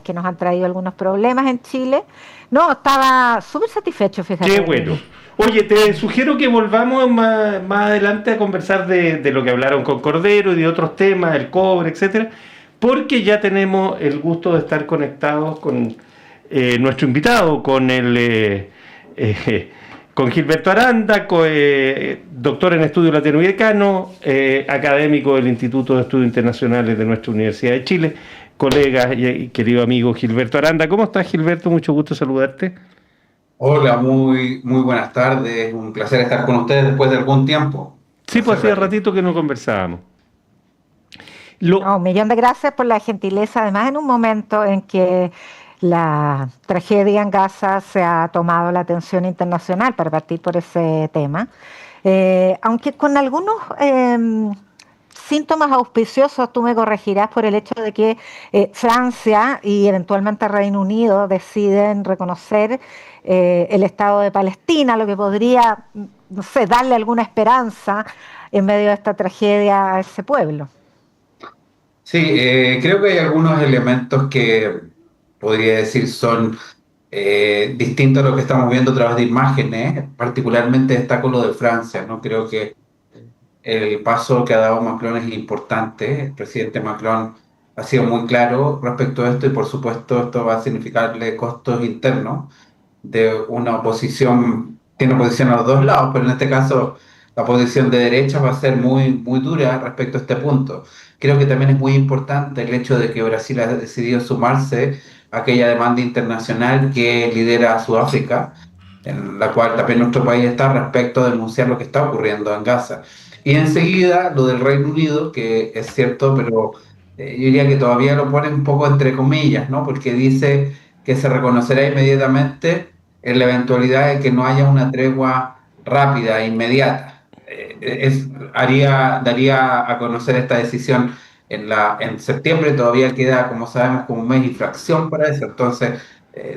que nos han traído algunos problemas en Chile. No, estaba súper satisfecho, Qué fíjate. bueno. Oye, te sugiero que volvamos más adelante a conversar de lo que hablaron con Cordero y de otros temas, el cobre, etcétera, porque ya tenemos el gusto de estar conectados con nuestro invitado, eh, con Gilberto Aranda, doctor en estudios latinoamericanos, académico del Instituto de Estudios Internacionales de nuestra Universidad de Chile, colega y querido amigo Gilberto Aranda. ¿Cómo estás, Gilberto? Mucho gusto saludarte. Hola, muy buenas tardes. Un placer estar con ustedes después de algún tiempo. Sí, pues Placer hacía verles. ratito que no conversábamos. No, Lo, un millón de gracias por la gentileza, además en un momento en que la tragedia en Gaza se ha tomado la atención internacional para partir por ese tema. Aunque con algunos síntomas auspiciosos, tú me corregirás por el hecho de que Francia y eventualmente Reino Unido deciden reconocer el Estado de Palestina, lo que podría, no sé, darle alguna esperanza en medio de esta tragedia a ese pueblo. Sí, creo que hay algunos elementos que podría decir son distintos a lo que estamos viendo a través de imágenes. Particularmente destaco lo de Francia, ¿no? Creo que el paso que ha dado Macron es importante. El presidente Macron ha sido muy claro respecto a esto y por supuesto esto va a significarle costos internos de una oposición, tiene oposición a los dos lados, pero en este caso la posición de derecha va a ser muy dura respecto a este punto. Creo que también es muy importante el hecho de que Brasil ha decidido sumarse a aquella demanda internacional que lidera Sudáfrica, en la cual también nuestro país está respecto a denunciar lo que está ocurriendo en Gaza. Y enseguida lo del Reino Unido, que es cierto, pero yo diría que todavía lo pone un poco entre comillas, ¿no? Porque dice que se reconocerá inmediatamente en la eventualidad de que no haya una tregua rápida e inmediata. Daría a conocer esta decisión en septiembre, todavía queda, como sabemos, como un mes y fracción para eso, entonces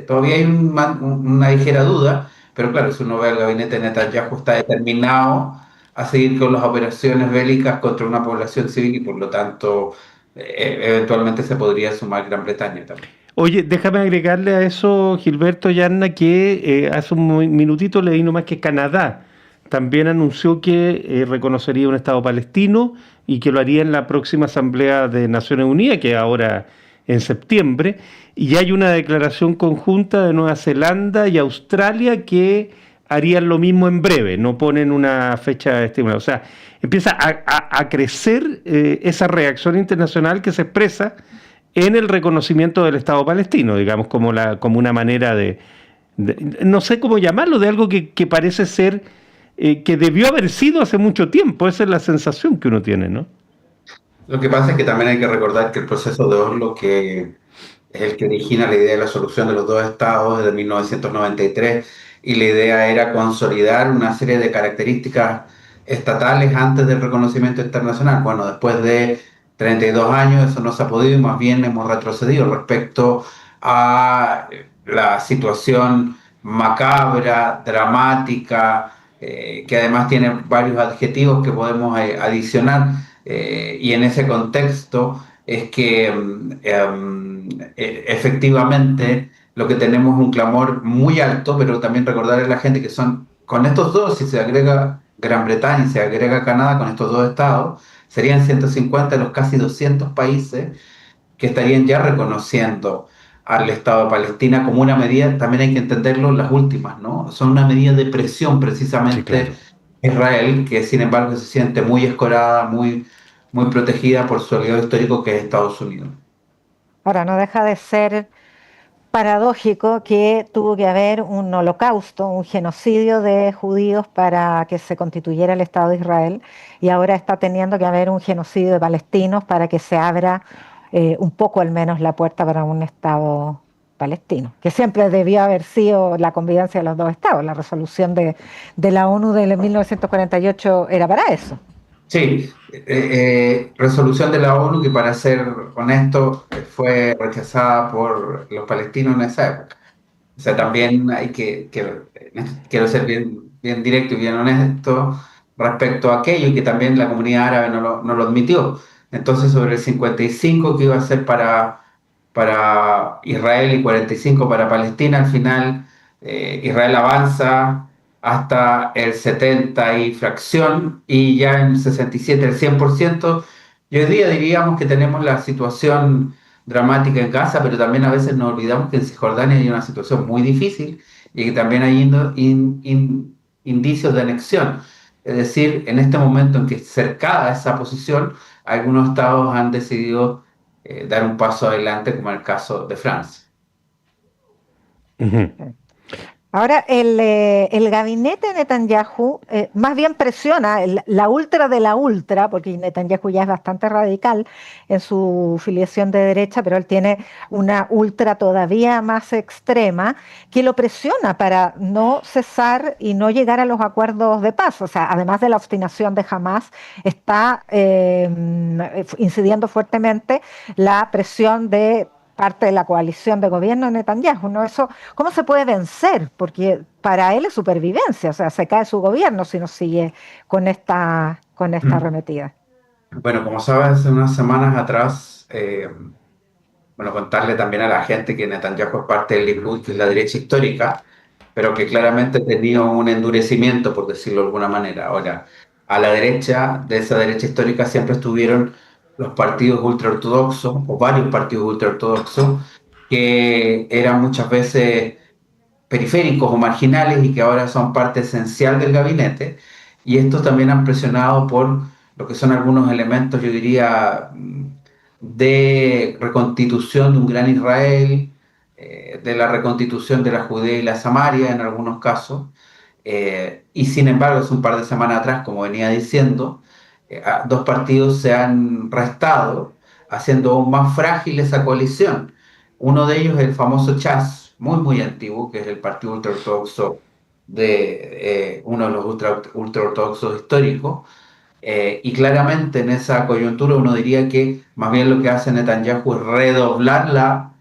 todavía hay una ligera duda, pero claro, si uno ve el gabinete de Netanyahu está determinado a seguir con las operaciones bélicas contra una población civil y por lo tanto eventualmente se podría sumar Gran Bretaña también. oye, déjame agregarle a eso, Gilberto Yanna, que hace un minutito leí nomás que Canadá también anunció que reconocería un Estado palestino y que lo haría en la próxima Asamblea de Naciones Unidas, que ahora en septiembre, y hay una declaración conjunta de Nueva Zelanda y Australia que harían lo mismo en breve, no ponen una fecha estimada. O sea, empieza a crecer esa reacción internacional que se expresa en el reconocimiento del Estado palestino, digamos, como una manera no sé cómo llamarlo, de algo que parece ser, que debió haber sido hace mucho tiempo. Esa es la sensación que uno tiene, ¿no? Lo que pasa es que también hay que recordar que el proceso de Oslo, que es el que origina la idea de la solución de los dos estados desde 1993, y la idea era consolidar una serie de características estatales antes del reconocimiento internacional. Bueno, después de 32 años eso no se ha podido y más bien hemos retrocedido respecto a la situación macabra, dramática, que además tiene varios adjetivos que podemos adicionar, y en ese contexto es que efectivamente lo que tenemos es un clamor muy alto, pero también recordarle a la gente que son, con estos dos, si se agrega Gran Bretaña y se agrega Canadá, con estos dos estados, serían 150 de los casi 200 países que estarían ya reconociendo al Estado de Palestina como una medida, también hay que entenderlo, las últimas, ¿no? Son una medida de presión Sí, precisamente claro. Israel, que sin embargo se siente muy escorada, muy protegida por su aliado histórico que es Estados Unidos. Ahora, no deja de ser paradójico que tuvo que haber un holocausto, un genocidio de judíos para que se constituyera el Estado de Israel y ahora está teniendo que haber un genocidio de palestinos para que se abra un poco al menos la puerta para un Estado palestino, que siempre debió haber sido la convivencia de los dos estados. La resolución de la ONU de 1948 era para eso. Sí, resolución de la ONU que para ser honesto fue rechazada por los palestinos en esa época. O sea, también hay quiero ser bien directo y bien honesto respecto a aquello y que también la comunidad árabe no lo admitió. Entonces, sobre el 55 que iba a ser para para Israel y 45 para Palestina. Al final, Israel avanza hasta el 70 y fracción, y ya en el 67 el 100%. Y hoy día diríamos que tenemos la situación dramática en Gaza, pero también a veces nos olvidamos que en Cisjordania hay una situación muy difícil y que también hay indicios de anexión. Es decir, en este momento en que cercada esa posición, algunos estados han decidido dar un paso adelante, como en el caso de Francia. Ujú. Ahora, el gabinete de Netanyahu más bien presiona la ultra de la ultra, porque Netanyahu ya es bastante radical en su filiación de derecha, pero él tiene una ultra todavía más extrema, que lo presiona para no cesar y no llegar a los acuerdos de paz. O sea, además de la obstinación de Hamas, está incidiendo fuertemente la presión de parte de la coalición de gobierno de Netanyahu, ¿no? Eso, ¿cómo se puede vencer? Porque para él es supervivencia, o sea, se cae su gobierno si no sigue con esta arremetida. Bueno, como sabes, hace unas semanas atrás, bueno, contarle también a la gente que Netanyahu es parte del Likud, que es la derecha histórica, pero que claramente ha tenido un endurecimiento, por decirlo de alguna manera. Ahora, a la derecha de esa derecha histórica siempre estuvieron los partidos ultraortodoxos, o varios partidos ultraortodoxos, que eran muchas veces periféricos o marginales y que ahora son parte esencial del gabinete. Y estos también han presionado por lo que son algunos elementos, yo diría, de reconstitución de un gran Israel, de la reconstitución de la Judea y la Samaria en algunos casos. Y sin embargo, hace un par de semanas atrás, como venía diciendo, dos partidos se han restado, haciendo aún más frágil esa coalición. Uno de ellos es el famoso Chas, muy, muy antiguo, que es el partido ultraortodoxo de uno de los ultraortodoxos históricos. Y claramente en esa coyuntura uno diría que más bien lo que hace Netanyahu es redoblar la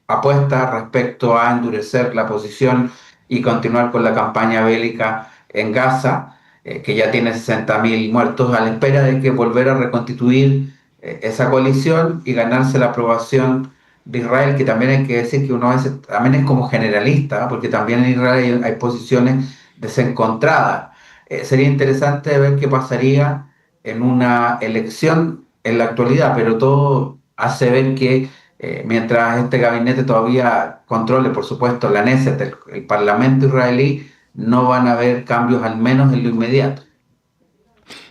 apuesta respecto a endurecer la posición y continuar con la campaña bélica en Gaza, que ya tiene 60.000 muertos, a la espera de que volver a reconstituir esa coalición y ganarse la aprobación de Israel, que también hay que decir que uno a veces también es como generalista, porque también en Israel hay posiciones desencontradas. Sería interesante ver qué pasaría en una elección en la actualidad, pero todo hace ver que mientras este gabinete todavía controle, por supuesto, la Knesset, el Parlamento israelí, no van a haber cambios, al menos en lo inmediato.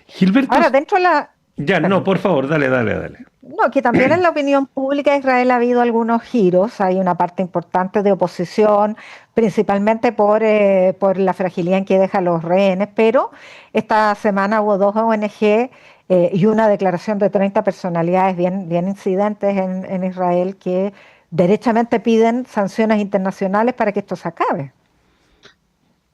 Gilberto, Ahora, dentro de la... ya, no, Perdón. por favor, dale, dale, dale. No, que también en la opinión pública de Israel ha habido algunos giros, hay una parte importante de oposición, principalmente por la fragilidad en que deja los rehenes, pero esta semana hubo dos ONG y una declaración de 30 personalidades bien incidentes en Israel que derechamente piden sanciones internacionales para que esto se acabe.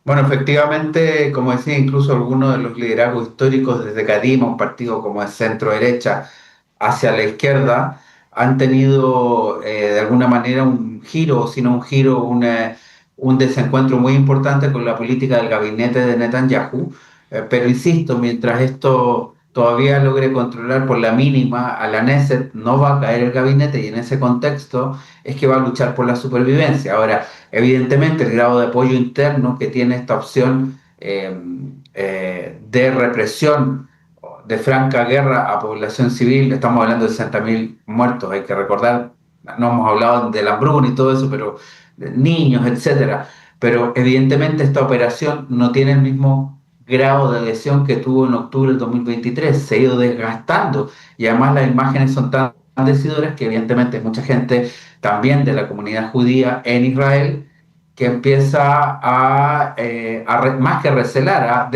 Bueno, efectivamente, como decía, incluso algunos de los liderazgos históricos desde Kadima, un partido como es centro derecha, hacia la izquierda, han tenido de alguna manera un giro, o si no un giro, un desencuentro muy importante con la política del gabinete de Netanyahu. Pero insisto, mientras esto todavía logre controlar por la mínima a la Knesset, no va a caer el gabinete, y en ese contexto es que va a luchar por la supervivencia. Ahora, evidentemente, el grado de apoyo interno que tiene esta opción de represión, de franca guerra a población civil, estamos hablando de 60.000 muertos, hay que recordar, no hemos hablado de la hambruna y todo eso, pero de niños, etcétera. Pero evidentemente esta operación no tiene el mismo grado de adhesión que tuvo en octubre del 2023, se ha ido desgastando, y además las imágenes son tan decidoras que evidentemente hay mucha gente también de la comunidad judía en Israel que empieza más que recelar,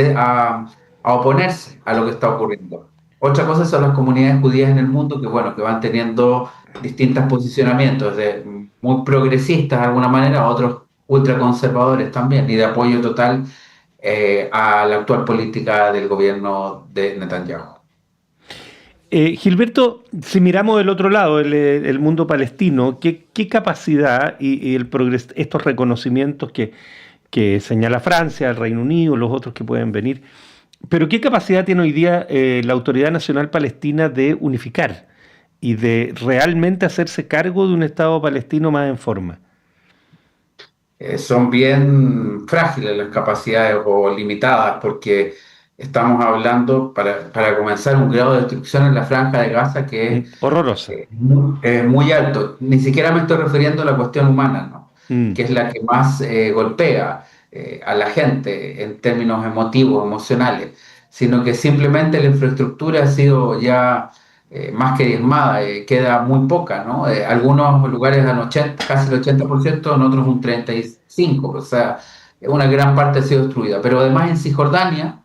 a oponerse a lo que está ocurriendo. Otra cosa son las comunidades judías en el mundo que, bueno, que van teniendo distintos posicionamientos, de muy progresistas de alguna manera, otros ultraconservadores también, y de apoyo total a la actual política del gobierno de Netanyahu. Gilberto, si miramos del otro lado, el mundo palestino, ¿qué capacidad y estos reconocimientos que señala Francia, el Reino Unido, los otros que pueden venir, pero qué capacidad tiene hoy día la Autoridad Nacional Palestina de unificar y de realmente hacerse cargo de un Estado palestino más en forma? Son bien frágiles las capacidades o limitadas porque estamos hablando, para comenzar, un grado de destrucción en la franja de Gaza que es Horrorosa. muy alto. Ni siquiera me estoy refiriendo a la cuestión humana, ¿no? Mm. Que es la que más golpea a la gente en términos emotivos, emocionales, sino que simplemente la infraestructura ha sido ya más que diezmada, queda muy poca, ¿no? Algunos lugares dan 80, casi el 80%, en otros un 35%, o sea, una gran parte ha sido destruida. Pero además en Cisjordania,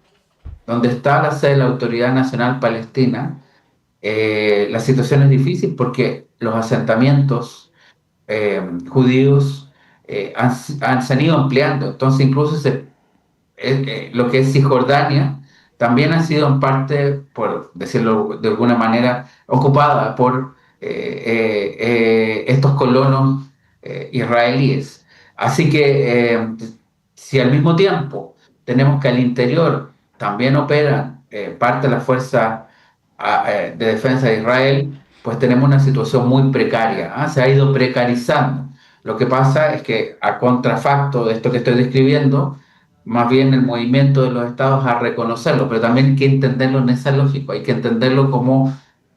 donde está la sede de la Autoridad Nacional Palestina, la situación es difícil porque los asentamientos judíos se han ido ampliando. Entonces, incluso lo que es Cisjordania también ha sido en parte, por decirlo de alguna manera, ocupada por estos colonos israelíes. Así que si al mismo tiempo tenemos que al interior también operan parte de la fuerza de defensa de Israel, pues tenemos una situación muy precaria, ¿ah? Se ha ido precarizando. Lo que pasa es que a contrafacto de esto que estoy describiendo, más bien el movimiento de los estados a reconocerlo, pero también hay que entenderlo en esa lógica, hay que entenderlo como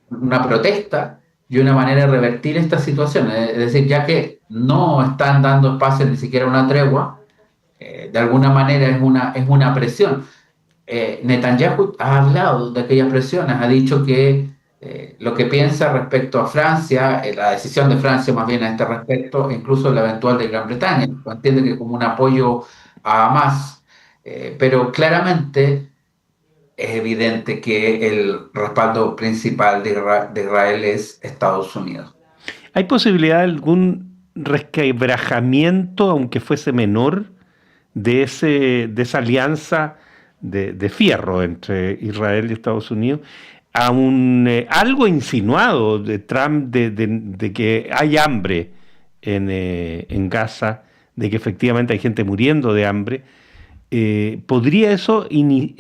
una protesta y una manera de revertir esta situación. Es decir, ya que no están dando espacio ni siquiera a una tregua, de alguna manera es una presión. Netanyahu ha hablado de aquellas presiones, ha dicho que lo que piensa respecto a Francia, la decisión de Francia más bien a este respecto, incluso la eventual de Gran Bretaña, lo entiende que como un apoyo a Hamas, pero claramente es evidente que el respaldo principal de Israel es Estados Unidos. ¿Hay posibilidad de algún resquebrajamiento, aunque fuese menor, de esa alianza de fierro entre Israel y Estados Unidos? Algo insinuado de Trump de que hay hambre en Gaza, de que efectivamente hay gente muriendo de hambre. ¿Podría eso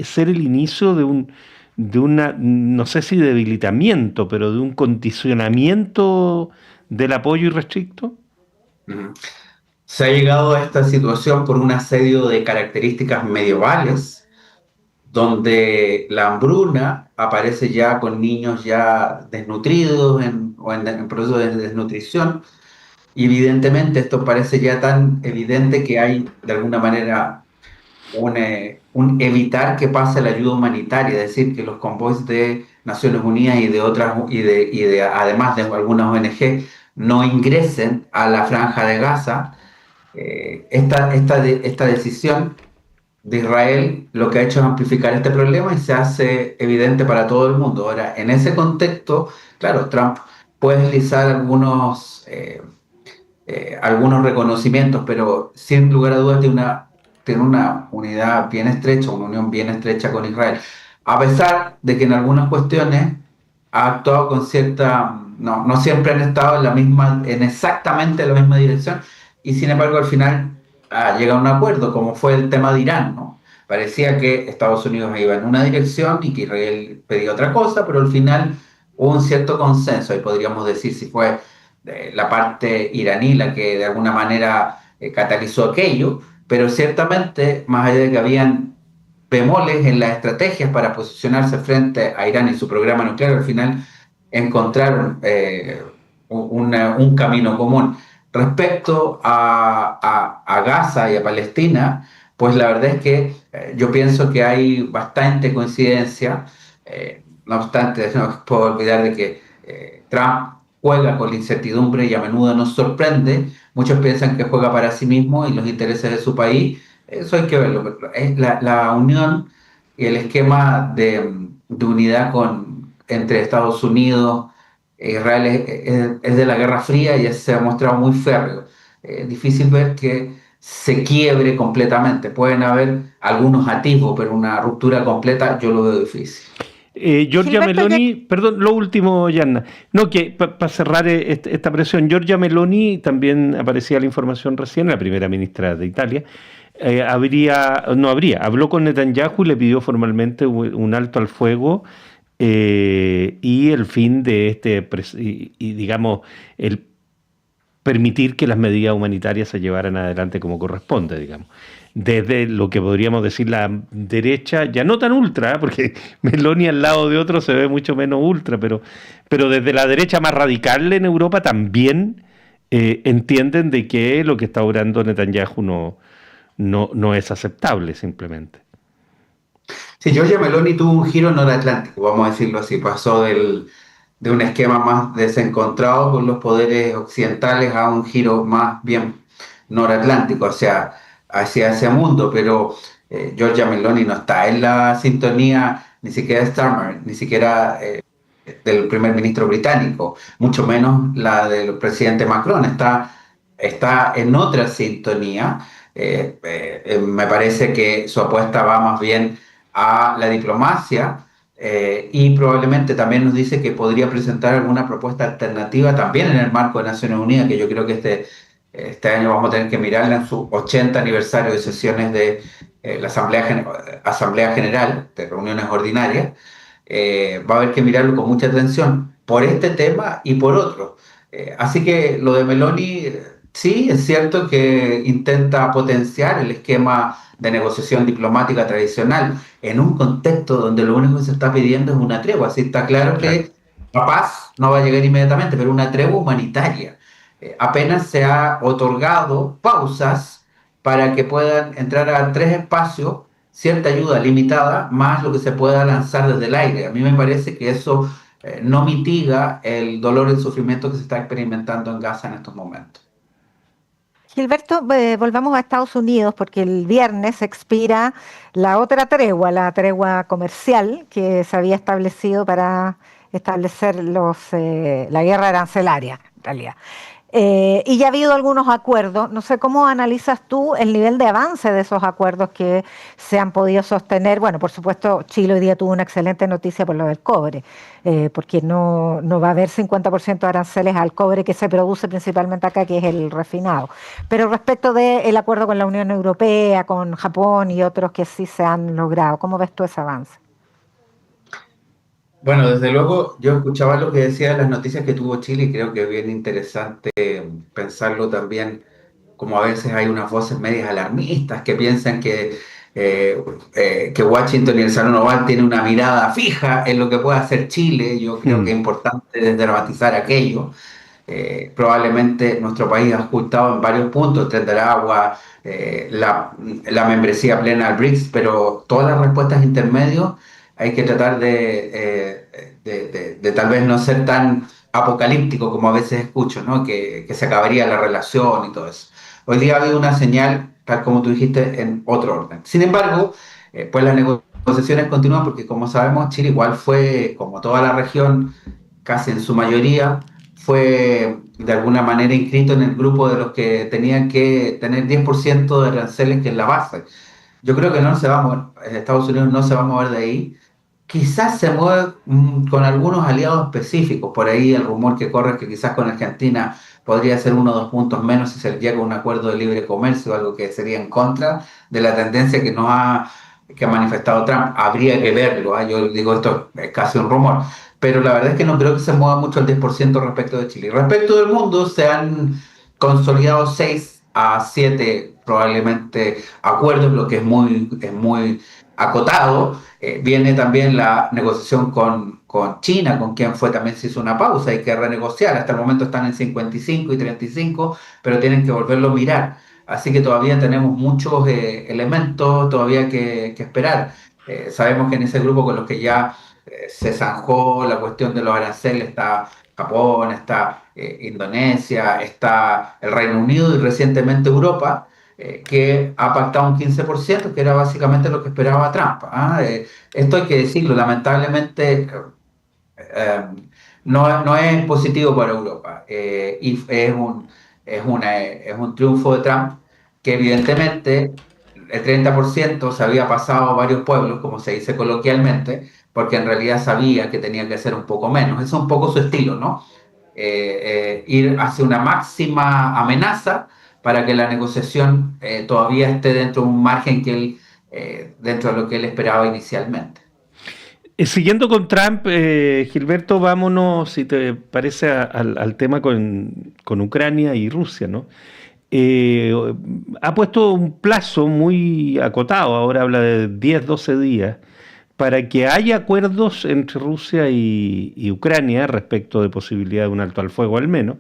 ser el inicio de una, no sé si debilitamiento, pero de un condicionamiento del apoyo irrestricto? Ujú. Se ha llegado a esta situación por un asedio de características medievales, donde la hambruna aparece ya con niños ya desnutridos en proceso de desnutrición, y evidentemente esto parece ya tan evidente que hay de alguna manera un evitar que pase la ayuda humanitaria, es decir, que los convoys de Naciones Unidas y de otras además de algunas ONG no ingresen a la franja de Gaza. Esta decisión de Israel lo que ha hecho es amplificar este problema y se hace evidente para todo el mundo. Ahora, en ese contexto, claro, Trump puede deslizar algunos reconocimientos, pero sin lugar a dudas tiene una unidad bien estrecha, una unión bien estrecha con Israel. A pesar de que en algunas cuestiones ha actuado con cierta, no siempre han estado en exactamente la misma dirección, y sin embargo al final llega a un acuerdo, como fue el tema de Irán, ¿no? Parecía que Estados Unidos iba en una dirección y que Israel pedía otra cosa, pero al final hubo un cierto consenso, y podríamos decir si fue la parte iraní la que de alguna manera catalizó aquello, pero ciertamente, más allá de que habían bemoles en las estrategias para posicionarse frente a Irán y su programa nuclear, al final encontraron un camino común. Respecto a Gaza y a Palestina, pues la verdad es que yo pienso que hay bastante coincidencia. No obstante, no puedo olvidar de que Trump juega con la incertidumbre y a menudo nos sorprende. Muchos piensan que juega para sí mismo y los intereses de su país. Eso hay que verlo. La unión y el esquema de unidad entre Estados Unidos e Israel es de la Guerra Fría y se ha mostrado muy férreo. Es difícil ver que se quiebre completamente. Pueden haber algunos atisbos, pero una ruptura completa yo lo veo difícil. Giorgia Gilberto, ya Meloni, perdón, lo último, Yanna. No, que para cerrar esta presión, Giorgia Meloni, también aparecía la información recién, la primera ministra de Italia, habló con Netanyahu y le pidió formalmente un alto al fuego y el fin de digamos, el permitir que las medidas humanitarias se llevaran adelante como corresponde, digamos. Desde lo que podríamos decir la derecha, ya no tan ultra, porque Meloni al lado de otro se ve mucho menos ultra, pero desde la derecha más radical en Europa también entienden de que lo que está obrando Netanyahu no es aceptable simplemente. Sí, Giorgia Meloni tuvo un giro noratlántico, vamos a decirlo así, pasó de un esquema más desencontrado con los poderes occidentales a un giro más bien noratlántico, hacia ese mundo, pero Giorgia Meloni no está en la sintonía ni siquiera de Starmer, ni siquiera del primer ministro británico, mucho menos la del presidente Macron, está en otra sintonía. Me parece que su apuesta va más bien a la diplomacia y probablemente también nos dice que podría presentar alguna propuesta alternativa también en el marco de Naciones Unidas, que yo creo que este año vamos a tener que mirarla en su 80 aniversario de sesiones de la Asamblea General, de reuniones ordinarias. Va a haber que mirarlo con mucha atención por este tema y por otros. Así que lo de Meloni, sí, es cierto que intenta potenciar el esquema de negociación diplomática tradicional en un contexto donde lo único que se está pidiendo es una tregua. Así está claro Claro. que la paz no va a llegar inmediatamente, pero una tregua humanitaria. Apenas se ha otorgado pausas para que puedan entrar a 3 espacios cierta ayuda limitada, más lo que se pueda lanzar desde el aire. A mí me parece que eso no mitiga el dolor y el sufrimiento que se está experimentando en Gaza en estos momentos. Gilberto, volvamos a Estados Unidos porque el viernes expira la otra tregua, la tregua comercial que se había establecido para establecer la guerra arancelaria, en realidad. Y ya ha habido algunos acuerdos. No sé cómo analizas tú el nivel de avance de esos acuerdos que se han podido sostener. Bueno, por supuesto, Chile hoy día tuvo una excelente noticia por lo del cobre, porque no va a haber 50% de aranceles al cobre que se produce principalmente acá, que es el refinado. Pero respecto del acuerdo con la Unión Europea, con Japón y otros que sí se han logrado, ¿cómo ves tú ese avance? Bueno, desde luego yo escuchaba lo que decía de las noticias que tuvo Chile y creo que es bien interesante pensarlo también, como a veces hay unas voces medias alarmistas que piensan que Washington y el Salón Oval tienen una mirada fija en lo que puede hacer Chile. Yo creo que es Mm. importante desdramatizar aquello. Probablemente nuestro país ha ajustado en varios puntos, el tren del agua, la membresía plena al BRICS, pero todas las respuestas intermedios hay que tratar de tal vez no ser tan apocalíptico como a veces escucho, ¿no? Que se acabaría la relación y todo eso. Hoy día ha habido una señal, tal como tú dijiste, en otro orden. Sin embargo, pues las negociaciones continúan porque como sabemos, Chile igual fue, como toda la región, casi en su mayoría, fue de alguna manera inscrito en el grupo de los que tenían que tener 10% de aranceles, que es la base. Yo creo que no se va a mover, Estados Unidos no se va a mover de ahí. Quizás se mueve con algunos aliados específicos. Por ahí el rumor que corre es que quizás con Argentina podría ser 1 o 2 puntos menos si se llega a un acuerdo de libre comercio, algo que sería en contra de la tendencia que ha manifestado Trump. Habría que verlo, ¿eh? Yo digo esto es casi un rumor, pero la verdad es que no creo que se mueva mucho el 10% respecto de Chile. Respecto del mundo, se han consolidado 6 a 7 probablemente acuerdos, lo que es muy acotado. Viene también la negociación con China, con quien fue también se hizo una pausa, hay que renegociar. Hasta el momento están en 55 y 35, pero tienen que volverlo a mirar. Así que todavía tenemos muchos elementos todavía que esperar. Sabemos que en ese grupo con los que ya se zanjó la cuestión de los aranceles está Japón, está Indonesia, está el Reino Unido y recientemente Europa, que ha pactado un 15%, que era básicamente lo que esperaba Trump. ¿Ah? Esto hay que decirlo, lamentablemente eh, no es positivo para Europa y es un triunfo de Trump que evidentemente el 30% se había pasado a varios pueblos, como se dice coloquialmente, porque en realidad sabía que tenía que ser un poco menos. Eso es un poco su estilo, ¿no? Ir hacia una máxima amenaza para que la negociación todavía esté dentro de un margen dentro de lo que él esperaba inicialmente. Siguiendo con Trump, Gilberto, vámonos, si te parece, al tema con Ucrania y Rusia, ¿no? Eh, Ha puesto un plazo muy acotado, ahora habla de 10, 12 días, para que haya acuerdos entre Rusia y Ucrania respecto de posibilidad de un alto al fuego al menos,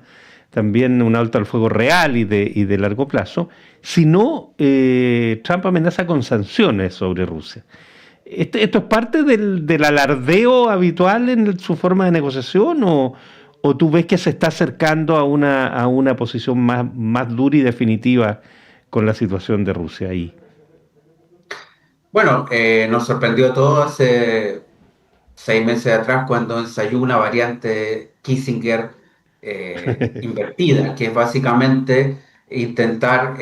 también un alto al fuego real y de largo plazo, si no, Trump amenaza con sanciones sobre Rusia. ¿Esto es parte del alardeo habitual en su forma de negociación o tú ves que se está acercando a una posición más dura y definitiva con la situación de Rusia ahí? Bueno, nos sorprendió todo hace 6 meses atrás cuando ensayó una variante Kissinger invertida, que es básicamente intentar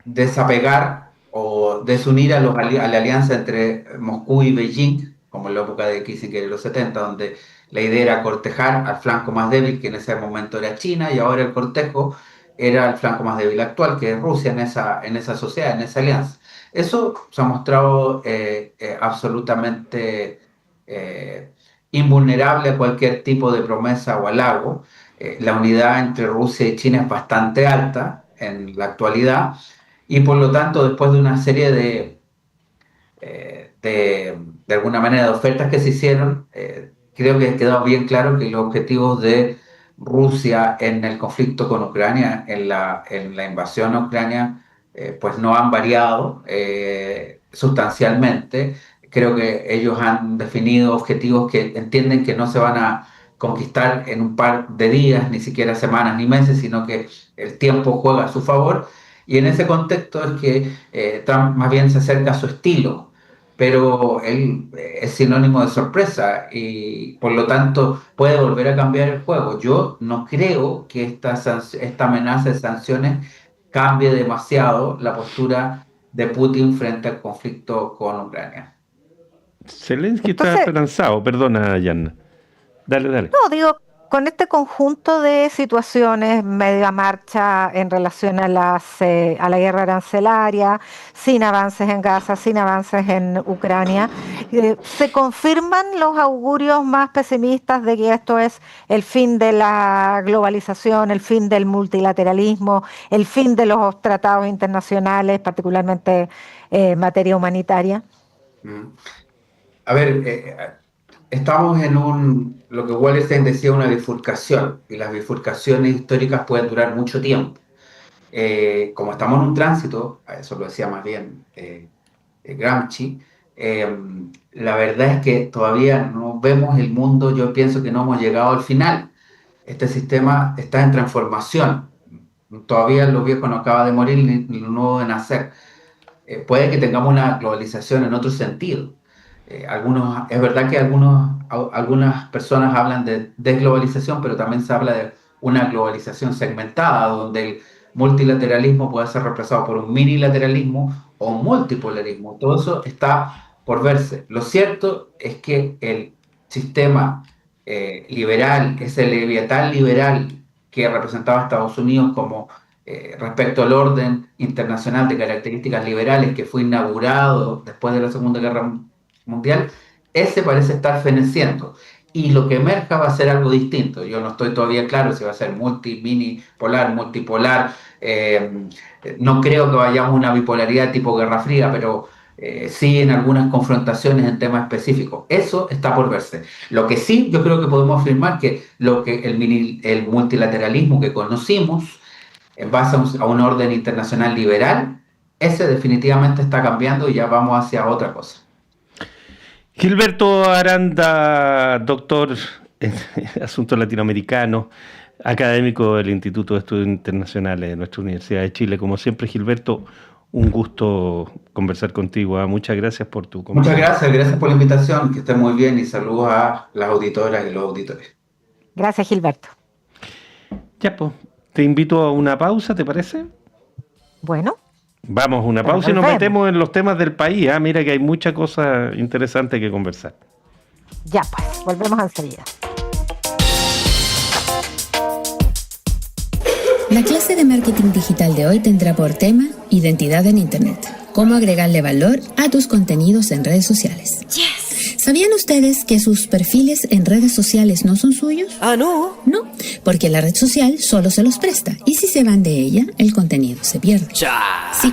desapegar o desunir a la alianza entre Moscú y Beijing, como en la época de Kissinger en los 70, donde la idea era cortejar al flanco más débil, que en ese momento era China, y ahora el cortejo era el flanco más débil actual, que es Rusia en esa sociedad, en esa alianza. Eso se ha mostrado absolutamente eh, invulnerable a cualquier tipo de promesa o halago. La unidad entre Rusia y China es bastante alta en la actualidad y por lo tanto después de una serie de alguna manera de ofertas que se hicieron, creo que ha quedado bien claro que los objetivos de Rusia en el conflicto con Ucrania, en la invasión a Ucrania, pues no han variado sustancialmente. Creo que ellos han definido objetivos que entienden que no se van a conquistar en un par de días, ni siquiera semanas ni meses, sino que el tiempo juega a su favor. Y en ese contexto es que Trump más bien se acerca a su estilo, pero él es sinónimo de sorpresa y por lo tanto puede volver a cambiar el juego. Yo no creo que esta amenaza de sanciones cambie demasiado la postura de Putin frente al conflicto con Ucrania. Zelensky está Entonces, esperanzado, perdona, Yanna. Dale, dale. no, digo, con este conjunto de situaciones, media marcha en relación a la guerra arancelaria, sin avances en Gaza, sin avances en Ucrania, ¿se confirman los augurios más pesimistas de que esto es el fin de la globalización, el fin del multilateralismo, el fin de los tratados internacionales, particularmente en materia humanitaria? Mm. A ver, estamos en lo que Wallerstein decía, una bifurcación, y las bifurcaciones históricas pueden durar mucho tiempo. Como estamos en un tránsito, a eso lo decía más bien Gramsci, eh, la verdad es que todavía no vemos el mundo, yo pienso que no hemos llegado al final. Este sistema está en transformación. Todavía lo viejo no acaba de morir ni lo nuevo de nacer. Puede que tengamos una globalización en otro sentido. Es verdad que algunas personas hablan de desglobalización, pero también se habla de una globalización segmentada, donde el multilateralismo puede ser reemplazado por un minilateralismo o un multipolarismo. Todo eso está por verse. Lo cierto es que el sistema liberal, ese leviatán liberal que representaba a Estados Unidos como respecto al orden internacional de características liberales que fue inaugurado después de la Segunda Guerra Mundial, ese parece estar feneciendo. Y lo que emerja va a ser algo distinto. Yo no estoy todavía claro si va a ser minipolar, multipolar. No creo que vayamos a una bipolaridad tipo Guerra Fría, pero sí en algunas confrontaciones en temas específicos. Eso está por verse. Lo que sí yo creo que podemos afirmar que el multilateralismo que conocimos en base a un orden internacional liberal, ese definitivamente está cambiando y ya vamos hacia otra cosa. Gilberto Aranda, doctor en asuntos latinoamericanos, académico del Instituto de Estudios Internacionales de nuestra Universidad de Chile. Como siempre, Gilberto, un gusto conversar contigo. Muchas gracias por tu conversación. Muchas gracias por la invitación, que estén muy bien y saludos a las auditoras y los auditores. Gracias, Gilberto. Ya, pues, te invito a una pausa, ¿te parece? Bueno. Vamos a una pausa y nos metemos en los temas del país. Mira que hay muchas cosas interesantes que conversar. Ya pues, volvemos enseguida. La clase de marketing digital de hoy tendrá por tema identidad en Internet. Cómo agregarle valor a tus contenidos en redes sociales. ¿Sabían ustedes que sus perfiles en redes sociales no son suyos? Ah, ¿no? No, porque la red social solo se los presta y si se van de ella, el contenido se pierde. Ya. Sí.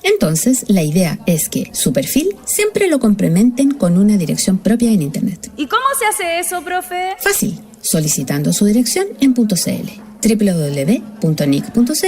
Entonces, la idea es que su perfil siempre lo complementen con una dirección propia en Internet. ¿Y cómo se hace eso, profe? Fácil, solicitando su dirección en .cl, www.nic.cl